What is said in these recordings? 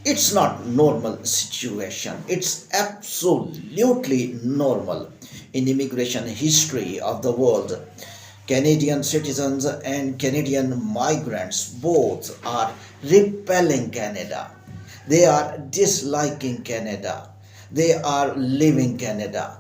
It's not normal situation. It's absolutely normal. In immigration history of the world, Canadian citizens and Canadian migrants both are repelling Canada. They are disliking Canada. They are leaving Canada.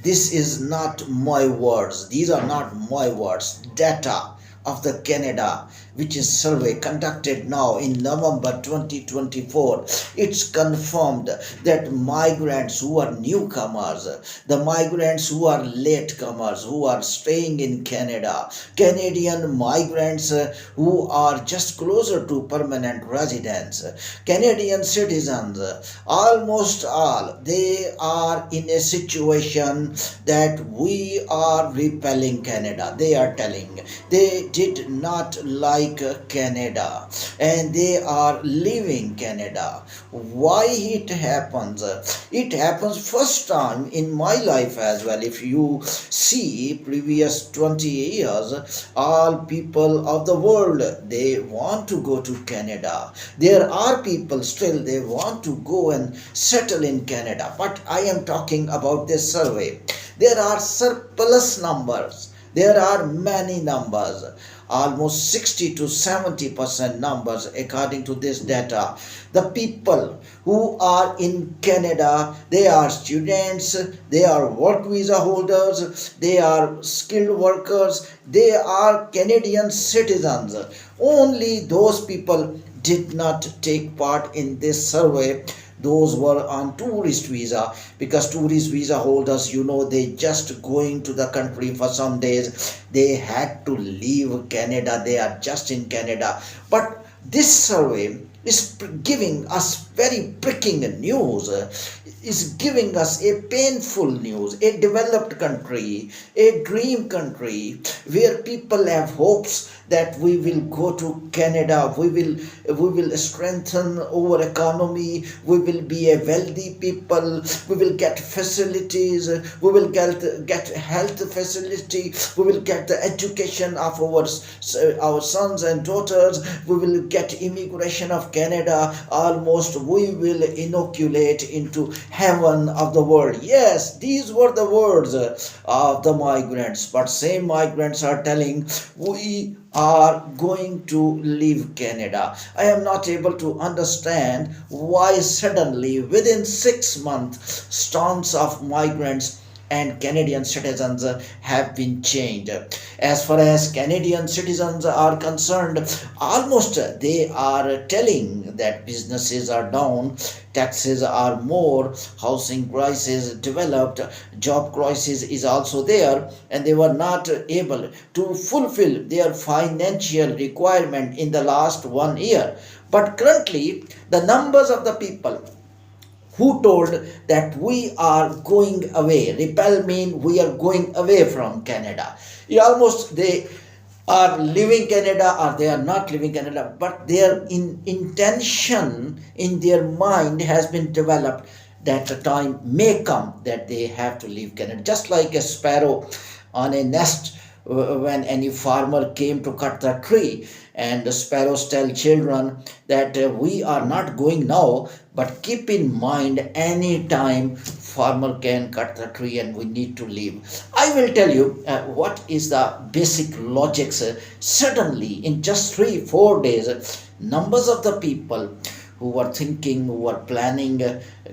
This is not my words. These are not my words. Data of the Canada, which is survey conducted now in November 2024, it's confirmed that migrants who are newcomers, the migrants who are latecomers, who are staying in Canada, Canadian migrants who are just closer to permanent residents, Canadian citizens, almost all, they are in a situation that we are repelling Canada. They are telling they did not like Canada and they are leaving Canada. Why it happens? It happens first time in my life as well. If you see previous 20 years, all people of the world, they want to go to Canada. There are people still, they want to go and settle in Canada. But I am talking about this survey. There are surplus numbers. There are many numbers, almost 60 to 70% numbers according to this data. The people who are in Canada, they are students, they are work visa holders, they are skilled workers, they are Canadian citizens. Only those people did not take part in this survey. Those were on tourist visa, because tourist visa holders, they just going to the country for some days, they had to leave Canada, they are just in Canada. But this survey is giving us very pricking news, is giving us a painful news, a developed country, a dream country where people have hopes that we will go to Canada, we will strengthen our economy, we will be a wealthy people, we will get facilities, we will get health facility, we will get the education of our sons and daughters, we will get immigration of Canada, almost we will inoculate into heaven of the world. Yes, these were the words of the migrants, but same migrants are telling we are going to leave Canada. I am not able to understand why suddenly within 6 months storms of migrants and Canadian citizens have been changed. As far as Canadian citizens are concerned, almost they are telling that businesses are down, taxes are more, housing crisis developed, job crisis is also there, and they were not able to fulfill their financial requirement in the last 1 year. But currently, the numbers of the people who told that we are going away. Repel mean we are going away from Canada. Almost they are leaving Canada or they are not leaving Canada, but their intention in their mind has been developed that the time may come that they have to leave Canada. Just like a sparrow on a nest, when any farmer came to cut the tree, and the sparrows tell children that we are not going now, but keep in mind any time farmer can cut the tree and we need to leave. I will tell you what is the basic logics. Suddenly in just 3 4 days, numbers of the people who were thinking, who were planning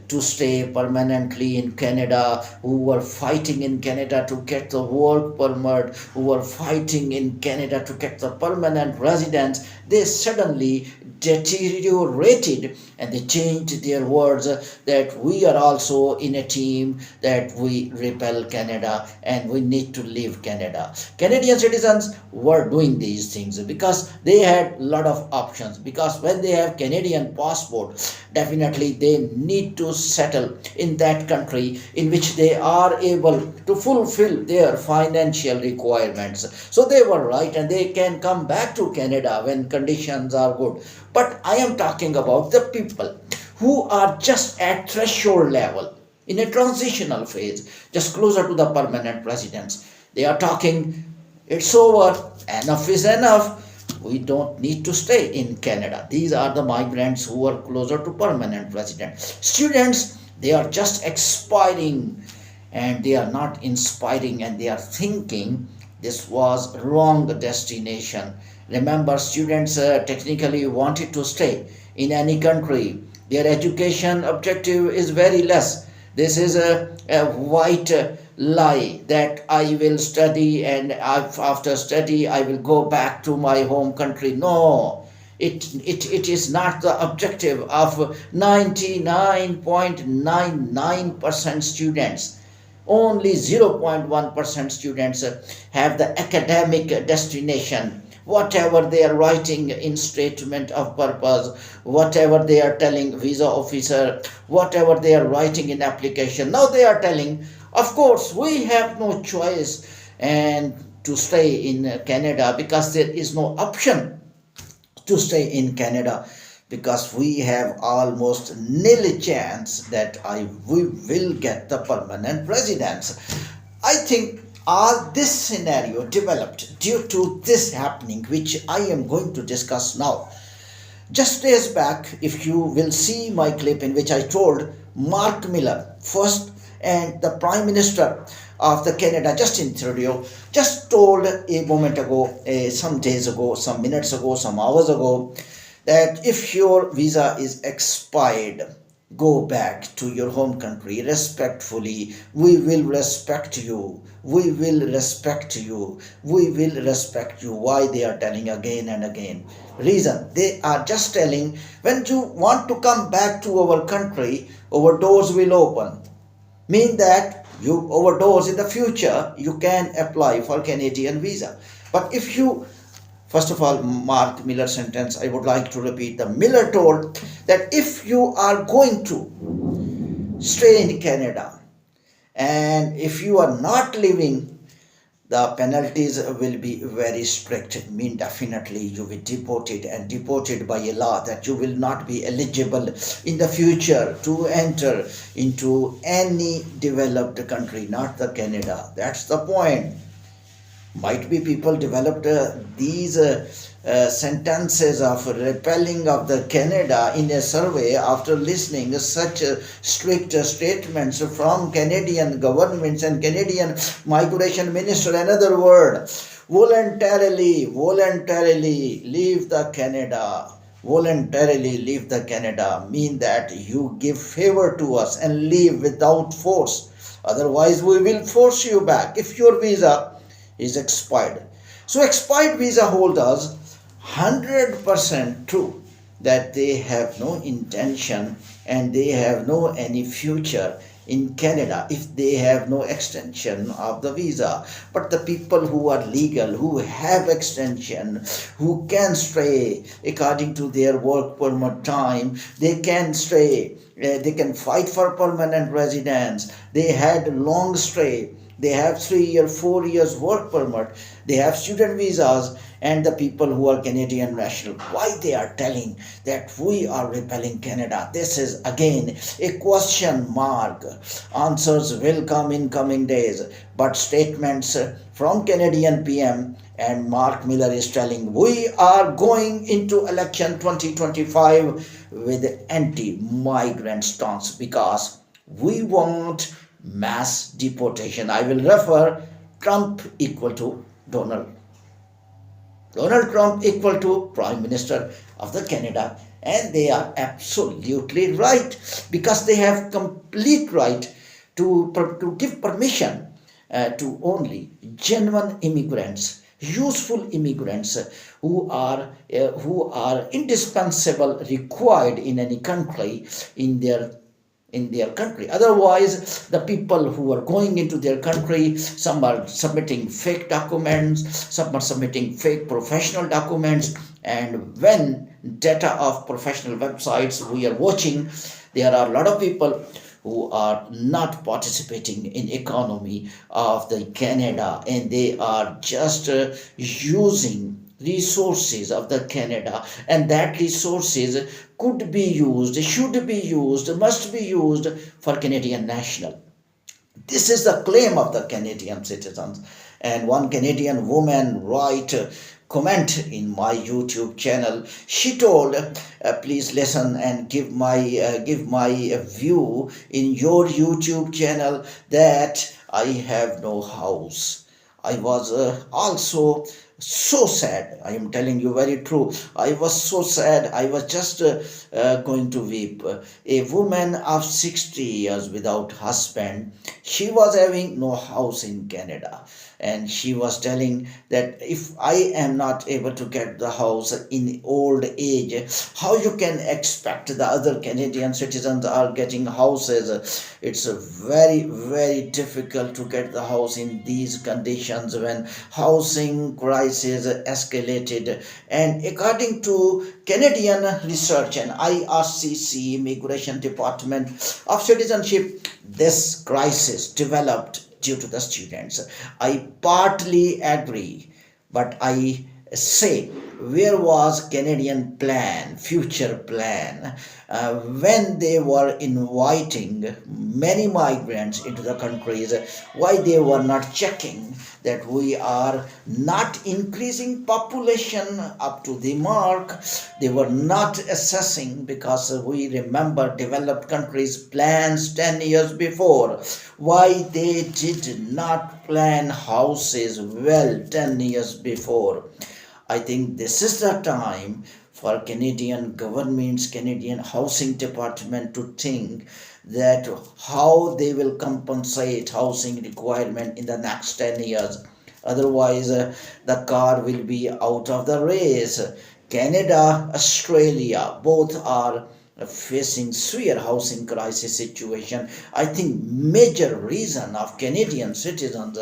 to stay permanently in Canada, who were fighting in Canada to get the work permit, who were fighting in Canada to get the permanent residence, they suddenly deteriorated and they changed their words that we are also in a team, that we repel Canada and we need to leave Canada. Canadian citizens were doing these things because they had a lot of options, because when they have Canadian passport, definitely they need to settle in that country in which they are able to fulfill their financial requirements. So they were right and they can come back to Canada when conditions are good. But I am talking about the people who are just at threshold level, in a transitional phase, just closer to the permanent residence. They are talking, it's over, enough is enough. We don't need to stay in Canada. These are the migrants who are closer to permanent resident. Students, they are just expiring and they are not inspiring, and they are thinking this was wrong destination. Remember, students technically wanted to stay in any country. Their education objective is very less. This is a white lie that I will study, and after study I will go back to my home country. No, it is not the objective of 99.99% students. Only 0.1% students have the academic destination. Whatever they are writing in statement of purpose, whatever they are telling visa officer, whatever they are writing in application, now they are telling, of course we have no choice and to stay in Canada, because there is no option to stay in Canada, because we have almost nil chance that we will get the permanent residence. I think all this scenario developed due to this happening, which I am going to discuss now. Just days back, if you will see my clip in which I told Mark Miller, first, and the Prime Minister of the Canada, Justin Trudeau, just told a moment ago, some days ago, some minutes ago, some hours ago, that if your visa is expired, go back to your home country respectfully. We will respect you. We will respect you. We will respect you. Why they are telling again and again? Reason, they are just telling, when you want to come back to our country, our doors will open. Mean that our doors in the future, you can apply for Canadian visa. But if you, first of all, Mark Miller sentence, I would like to repeat. The Miller told that if you are going to stay in Canada and if you are not living, the penalties will be very strict. Mean definitely you will be deported, and deported by a law that you will not be eligible in the future to enter into any developed country, not the Canada. That's the point. Might be people developed these sentences of repelling of the Canada in a survey after listening such strict statements from Canadian governments and Canadian migration minister. Another word, voluntarily leave the Canada. Voluntarily leave the Canada mean that you give favor to us and leave without force. Otherwise we will force you back if your visa is expired. So expired visa holders, 100% true that they have no intention and they have no any future in Canada if they have no extension of the visa. But the people who are legal, who have extension, who can stay according to their work permit time, they can stay, they can fight for permanent residence. They had long stay. They have 3 year, 4 years work permit. They have student visas, and the people who are Canadian national. Why they are telling that we are repelling Canada? This is again a question mark. Answers will come in coming days. But statements from Canadian PM and Mark Miller is telling we are going into election 2025 with anti-migrant stance because we want mass deportation. I will refer Trump equal to Donald Trump equal to Prime Minister of the Canada, and they are absolutely right because they have complete right to give permission to only genuine immigrants, useful immigrants who are indispensable, required in any country in their country. Otherwise, the people who are going into their country, some are submitting fake documents, some are submitting fake professional documents, and when data of professional websites we are watching, there are a lot of people who are not participating in economy of the Canada, and they are just using resources of the Canada, and that resources could be used, should be used, must be used for Canadian national. This is the claim of the Canadian citizens. And one Canadian woman write comment in my YouTube channel. She told, "Please listen and give my view in your YouTube channel that I have no house." I was also so sad. I am telling you very true. I was so sad. I was just going to weep. A woman of 60 years without husband. She was having no house in Canada, and she was telling that if I am not able to get the house in old age, how you can expect the other Canadian citizens are getting houses? It's very difficult to get the house in these conditions when housing crisis escalated. And according to Canadian research and IRCC Immigration Department of Citizenship, this crisis developed due to the students. I partly agree, but I say, where was Canadian plan, future plan, when they were inviting many migrants into the countries? Why they were not checking that we are not increasing population up to the mark? They were not assessing, because we remember developed countries plans 10 years before. Why they did not plan houses well 10 years before? I think this is the time for Canadian governments, Canadian housing department to think that how they will compensate housing requirement in the next 10 years. Otherwise, the car will be out of the race. Canada, Australia, both are facing severe housing crisis situation. I think major reason of Canadian citizens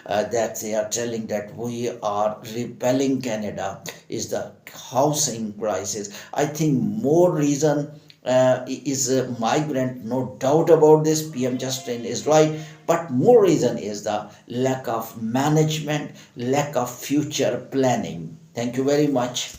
that they are telling that we are repelling Canada is the housing crisis. I think more reason is migrant, no doubt about this. PM Justin is right, but more reason is the lack of management, lack of future planning. Thank you very much.